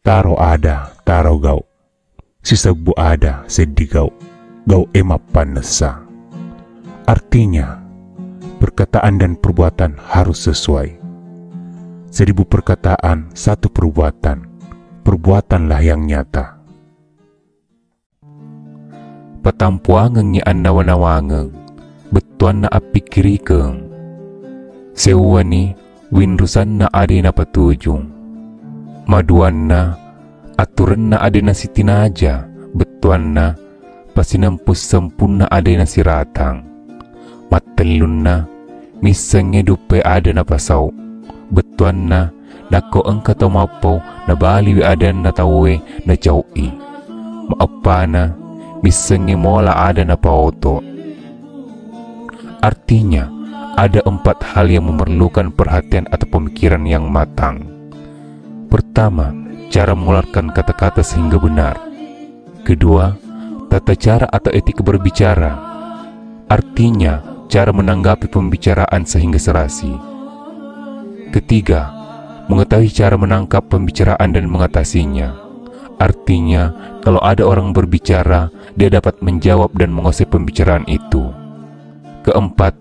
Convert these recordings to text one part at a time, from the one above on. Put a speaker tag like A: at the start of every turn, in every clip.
A: Taro ada, taro gau. Si sebu ada, sedih gau. Gau emap panesa. Artinya, perkataan dan perbuatan harus sesuai. 1000 perkataan, 1 perbuatan. Perbuatanlah yang nyata. Patampuangang ni anawanawangeng, betuan na apikirikeng. Sewa ni, winrusan na ade na patujung. Maduan na, aturan na ade na sitinaja, betuan na, pasinampus sempun na ade na siratang. Matelun na, misangnya dupe ada na pasaw. Betuan na, nako ang katamapaw na baliwi ada na tawe na jawi. Maapa na, misangnya mola ada na paoto. Artinya, ada 4 hal yang memerlukan perhatian atau pemikiran yang matang. Pertama, cara mengeluarkan kata-kata sehingga benar. Kedua, tata cara atau etika berbicara. Artinya, cara menanggapi pembicaraan sehingga serasi. Ketiga, mengetahui cara menangkap pembicaraan dan mengatasinya. Artinya, kalau ada orang berbicara, dia dapat menjawab dan menguasai pembicaraan itu. Keempat,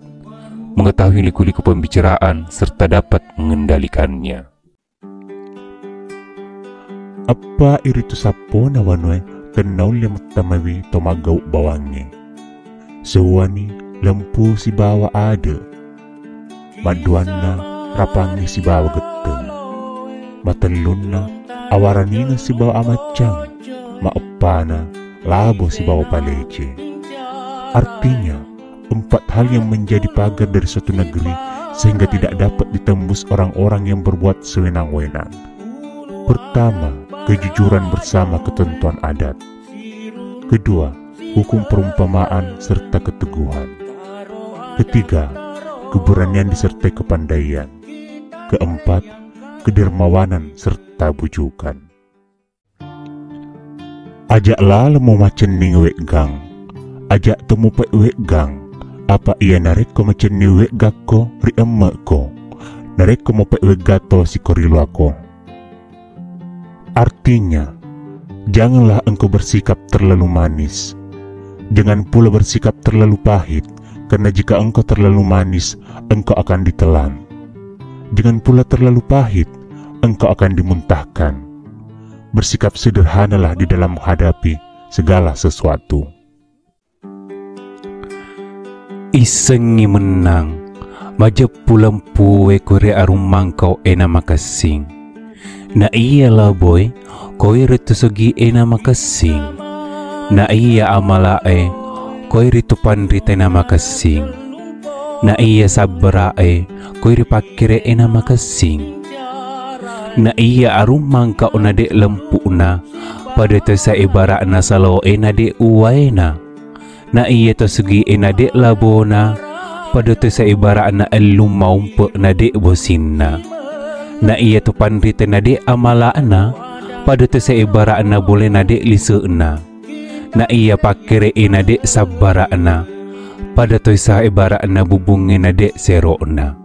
A: mengetahui liku-liku pembicaraan serta dapat mengendalikannya. Apa iritu sapo na wanwe tenaw limot tamawi tomagaw bawangi. Sewani lempu si bawa ada. Maduan na rapangi si bawa geteng. Matelun na awaranina si bawa amacang. Maepana labo si bawa palece. Artinya, 4 hal yang menjadi pagar dari suatu negeri sehingga tidak dapat ditembus orang-orang yang berbuat sewenang-wenang. Pertama, kejujuran bersama ketentuan adat. Kedua, hukum perumpamaan serta keteguhan. Ketiga, keberanian disertai kepandaian. Keempat, kedermawanan serta bujukan. Ajaklah lemu macen ning wek gang. Ajak temu pek wek gang. Apa ia narek ko macen ni wek gakko ri emak ko. Narek ko mo pek wek gato si korilu ako. Artinya, janganlah engkau bersikap terlalu manis. Jangan pula bersikap terlalu pahit, karena jika engkau terlalu manis, engkau akan ditelan. Jangan pula terlalu pahit, engkau akan dimuntahkan. Bersikap sederhanalah di dalam menghadapi segala sesuatu. Isengi menang, majap pulang puwe kore arum mangkau ena makasing. Na iyalah boy, koi ritu segi ena makasing. Na iya amalae, koi ritu panrita ena makasing. Na iya sabrae, koi ripakire ena makasing. Na iya arum mangkau na dek lempu na, pada tesa ibarat na salo ena dek uwaena. Na iya to segi ena dek labona, pada tesa ibarat na elum maumpe na dek bosinna. Na iya tu pandrita na dek amalana, pada tesa ibarat na boleh na dek liseuna. Na iya pakire ena dek sabarana, pada tesa ibarat na bubunge na dek serona.